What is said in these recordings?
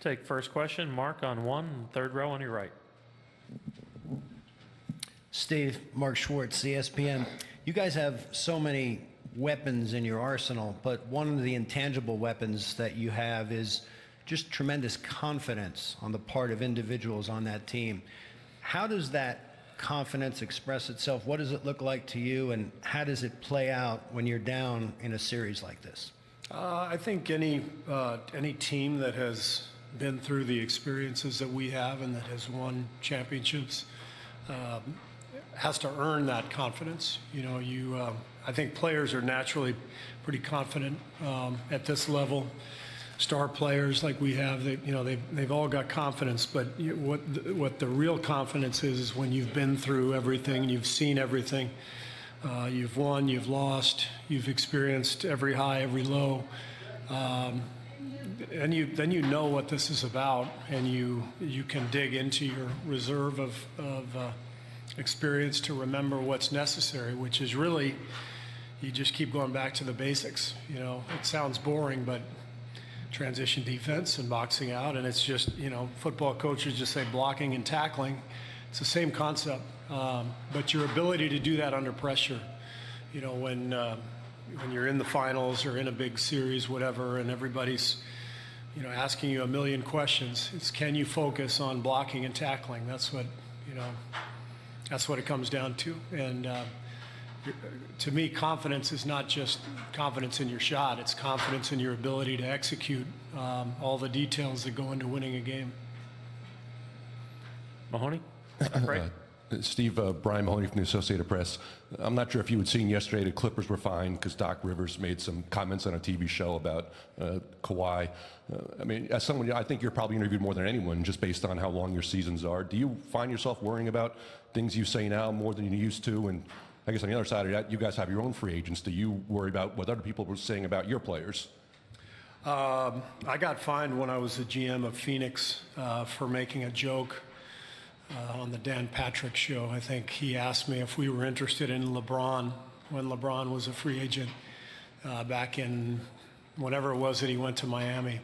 Take first question, Mark on one, third row on your right. Steve, Mark Schwartz, ESPN. You guys have so many weapons in your arsenal, but one of the intangible weapons that you have is just tremendous confidence on the part of individuals on that team. How does that confidence express itself? What does it look like to you, and how does it play out when you're down in a series like this? I think any team that has been through the experiences that we have and that has won championships has to earn that confidence. You know, I think players are naturally pretty confident at this level. Star players like we have, they've all got confidence. But what the real confidence is when you've been through everything, you've seen everything, you've won, you've lost, you've experienced every high, every low. And then you know what this is about, and you can dig into your reserve of experience to remember what's necessary, which is really, you just keep going back to the basics. You know, it sounds boring, but transition defense and boxing out, and it's just, you know, football coaches just say blocking and tackling. It's the same concept, but your ability to do that under pressure, you know, when you're in the finals or in a big series, whatever, and everybody's, you know, asking you a million questions, it's can you focus on blocking and tackling? That's what, you know, that's what it comes down to. And to me, confidence is not just confidence in your shot, it's confidence in your ability to execute all the details that go into winning a game. Mahoney? Right. Steve, Brian Mahoney from the Associated Press. I'm not sure if you had seen yesterday the Clippers were fine because Doc Rivers made some comments on a TV show about Kawhi. I mean, as someone, I think you're probably interviewed more than anyone just based on how long your seasons are. Do you find yourself worrying about things you say now more than you used to? And I guess on the other side of that, you guys have your own free agents. Do you worry about what other people were saying about your players? I got fined when I was the GM of Phoenix for making a joke on the Dan Patrick show. I think he asked me if we were interested in LeBron when LeBron was a free agent back in whenever it was that he went to Miami.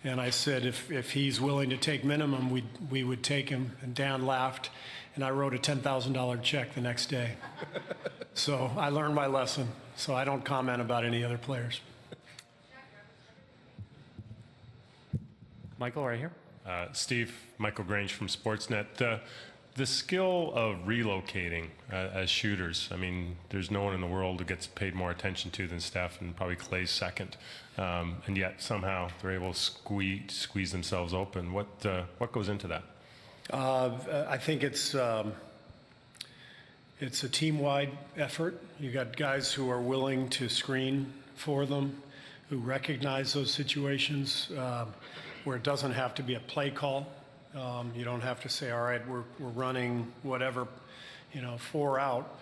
And I said if he's willing to take minimum, we would take him. And Dan laughed, and I wrote a $10,000 check the next day. So I learned my lesson. So I don't comment about any other players. Michael, right here. Steve, Michael Grange from Sportsnet. The skill of relocating as shooters, I mean, there's no one in the world who gets paid more attention to than Steph, and probably Clay's second. And yet somehow they're able to squeeze themselves open. What goes into that? I think it's a team-wide effort. You got guys who are willing to screen for them, who recognize those situations where it doesn't have to be a play call. You don't have to say, all right, we're running whatever, you know, 4 out.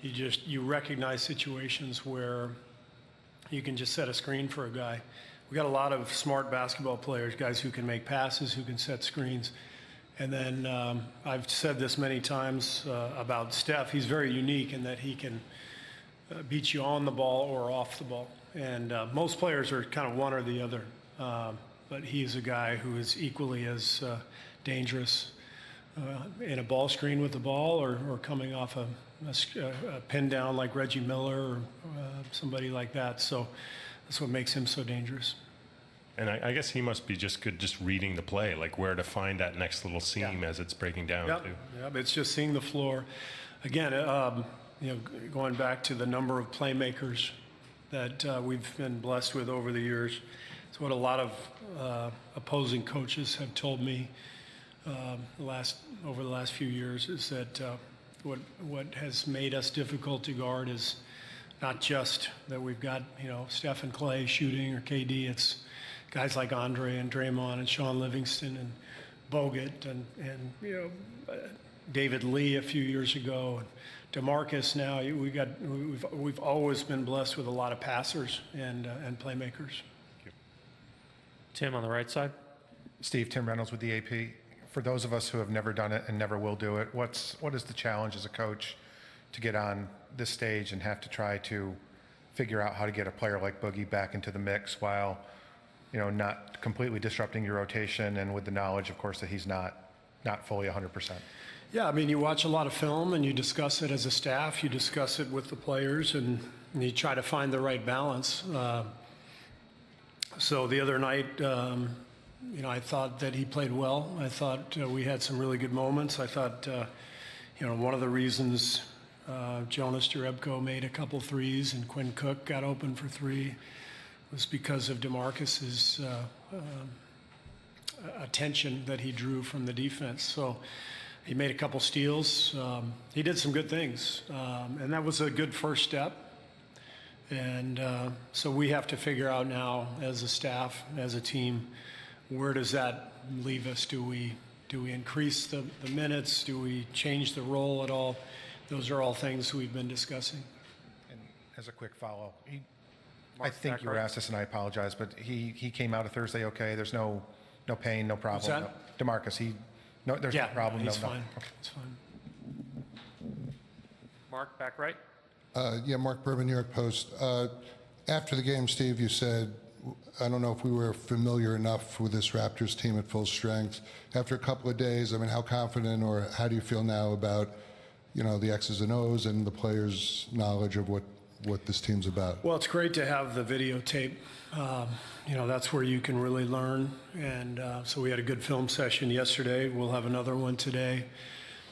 You recognize situations where you can just set a screen for a guy. We got a lot of smart basketball players, guys who can make passes, who can set screens. And then I've said this many times about Steph. He's very unique in that he can beat you on the ball or off the ball. And most players are kind of one or the other. But he's a guy who is equally as dangerous in a ball screen with the ball or coming off a pin down like Reggie Miller or somebody like that. So that's what makes him so dangerous. And I guess he must be just good just reading the play, like where to find that next little seam as it's breaking down. Yep. Too. Yep. It's just seeing the floor. Again, you know, going back to the number of playmakers that we've been blessed with over the years. It's what a lot of opposing coaches have told me over the last few years is that what has made us difficult to guard is not just that we've got, you know, Steph and Clay shooting or KD. It's guys like Andre and Draymond and Sean Livingston and Bogut and you know, David Lee a few years ago. DeMarcus now. We've always been blessed with a lot of passers and playmakers. Tim on the right side. Steve, Tim Reynolds with the AP. For those of us who have never done it and never will do it, what is the challenge as a coach to get on this stage and have to try to figure out how to get a player like Boogie back into the mix while not completely disrupting your rotation, and with the knowledge, of course, that he's not fully 100%. Yeah, I mean, you watch a lot of film and you discuss it as a staff, you discuss it with the players, and you try to find the right balance. So the other night, I thought that he played well. I thought we had some really good moments. I thought, one of the reasons Jonas Jerebko made a couple threes and Quinn Cook got open for three was because of DeMarcus's attention that he drew from the defense. So he made a couple steals. He did some good things, and that was a good first step. And so we have to figure out now, as a staff, as a team, where does that leave us? Do we increase the minutes? Do we change the role at all? Those are all things we've been discussing. And as a quick follow, I Mark, think you were asked this, and I apologize, but he came out of Thursday okay? There's no pain, no problem. What's that? DeMarcus, there's no problem. He's no. fine. Okay. It's fine. Mark, back right. Mark Berman, New York Post. After the game, Steve, you said, I don't know if we were familiar enough with this Raptors team at full strength. After a couple of days, I mean, how confident or how do you feel now about, the X's and O's and the players' knowledge of what this team's about? Well, it's great to have the videotape. That's where you can really learn. And so we had a good film session yesterday. We'll have another one today.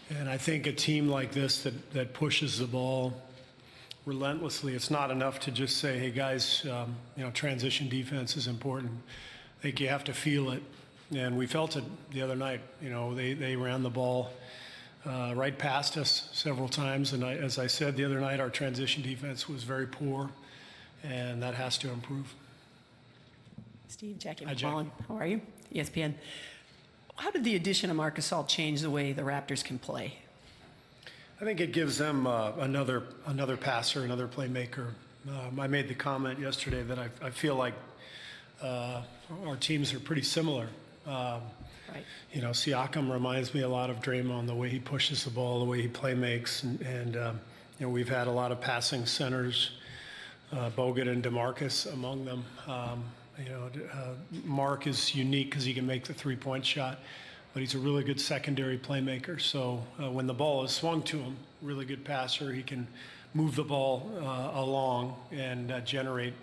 And I think a team like this that pushes the ball relentlessly, it's not enough to just say, hey, guys, transition defense is important. I think you have to feel it. And we felt it the other night. They ran the ball right past us several times. And as I said the other night, our transition defense was very poor, and that has to improve. Steve, Jackie Hi, Jackie. McMullen, how are you? ESPN. How did the addition of Marc Gasol change the way the Raptors can play? I think it gives them another passer, another playmaker. I made the comment yesterday that I feel like our teams are pretty similar. Right. Siakam reminds me a lot of Draymond, the way he pushes the ball, the way he play makes, and we've had a lot of passing centers, Bogut and DeMarcus among them. Mark is unique because he can make the three-point shot, but he's a really good secondary playmaker. So when the ball is swung to him, really good passer, he can move the ball along and generate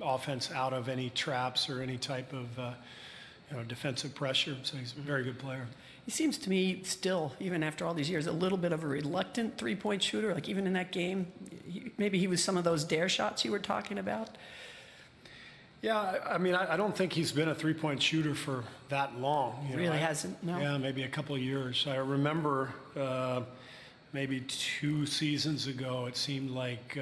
offense out of any traps or any type of defensive pressure. So he's a very good player. He seems to me still, even after all these years, a little bit of a reluctant three-point shooter. Like even in that game, maybe he was some of those dare shots you were talking about. Yeah, I mean, I don't think he's been a three-point shooter for that long. Really hasn't, no? Yeah, maybe a couple of years. I remember maybe 2 seasons ago, it seemed like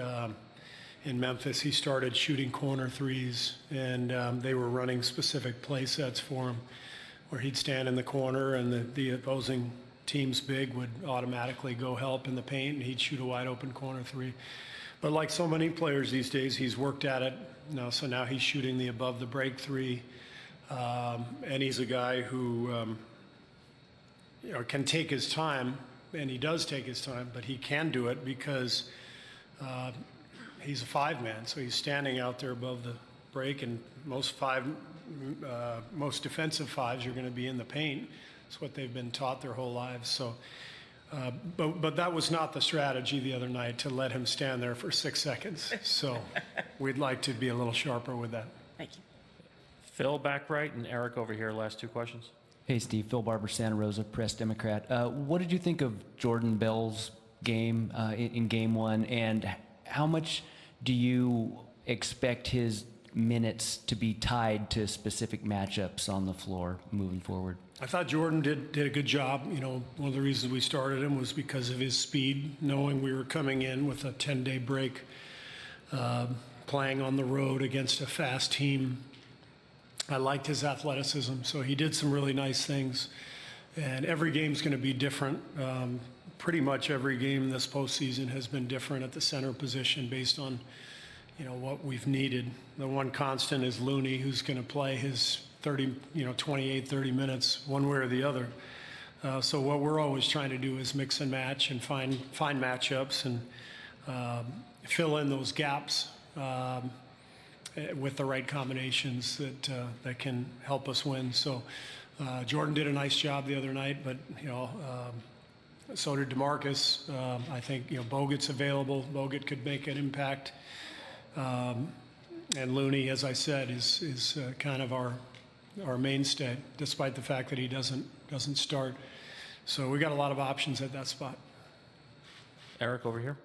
in Memphis, he started shooting corner threes, and they were running specific play sets for him where he'd stand in the corner and the opposing team's big would automatically go help in the paint, and he'd shoot a wide-open corner three. But like so many players these days, he's worked at it. So now he's shooting the above the break three, and he's a guy who can take his time, and he does take his time, but he can do it because he's a 5-man, so he's standing out there above the break, and most defensive fives are going to be in the paint. It's what they've been taught their whole lives. So. But that was not the strategy the other night, to let him stand there for 6 seconds. So we'd like to be a little sharper with that. Thank you. Phil, back right, and Eric over here. Last 2 questions. Hey, Steve. Phil Barber, Santa Rosa, Press Democrat. What did you think of Jordan Bell's game in Game 1, and how much do you expect his minutes to be tied to specific matchups on the floor moving forward? I thought Jordan did a good job. One of the reasons we started him was because of his speed, knowing we were coming in with a 10-day break, playing on the road against a fast team. I liked his athleticism, so he did some really nice things. And every game's going to be different. Pretty much every game this postseason has been different at the center position based on, what we've needed. The one constant is Looney, who's going to play his 28, 30 minutes, one way or the other. So what we're always trying to do is mix and match and find matchups and fill in those gaps. with the right combinations that can help us win. So Jordan did a nice job the other night, but so did DeMarcus. I think Bogut's available. Bogut could make an impact, and Looney, as I said, is kind of our mainstay, despite the fact that he doesn't start. So we got a lot of options at that spot. Eric over here.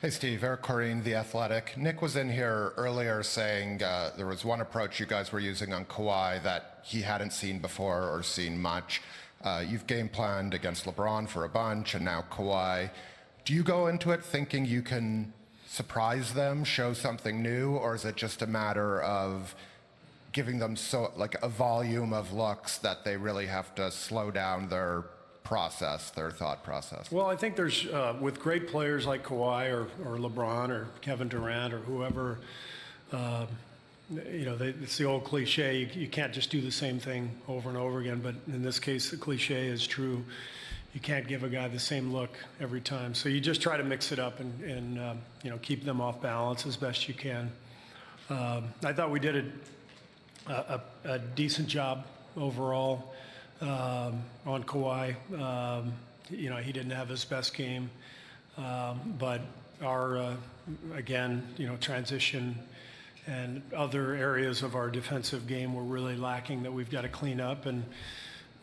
Hey, Steve. Eric Corrine, The Athletic. Nick was in here earlier saying there was one approach you guys were using on Kawhi that he hadn't seen before or seen much. You've game planned against LeBron for a bunch, and now Kawhi. Do you go into it thinking you can surprise them, show something new, or is it just a matter of giving them a volume of looks that they really have to slow down their thought process? Well, I think there's, with great players like Kawhi or LeBron or Kevin Durant or whoever, it's the old cliche, you can't just do the same thing over and over again, but in this case, the cliche is true. You can't give a guy the same look every time. So you just try to mix it up and keep them off balance as best you can. I thought we did a decent job overall on Kawhi. He didn't have his best game, but our, transition and other areas of our defensive game were really lacking that we've got to clean up, and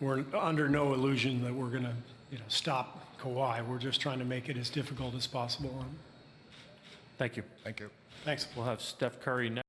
we're under no illusion that we're going to stop Kawhi. We're just trying to make it as difficult as possible. Thank you. Thank you. Thanks. We'll have Steph Curry next.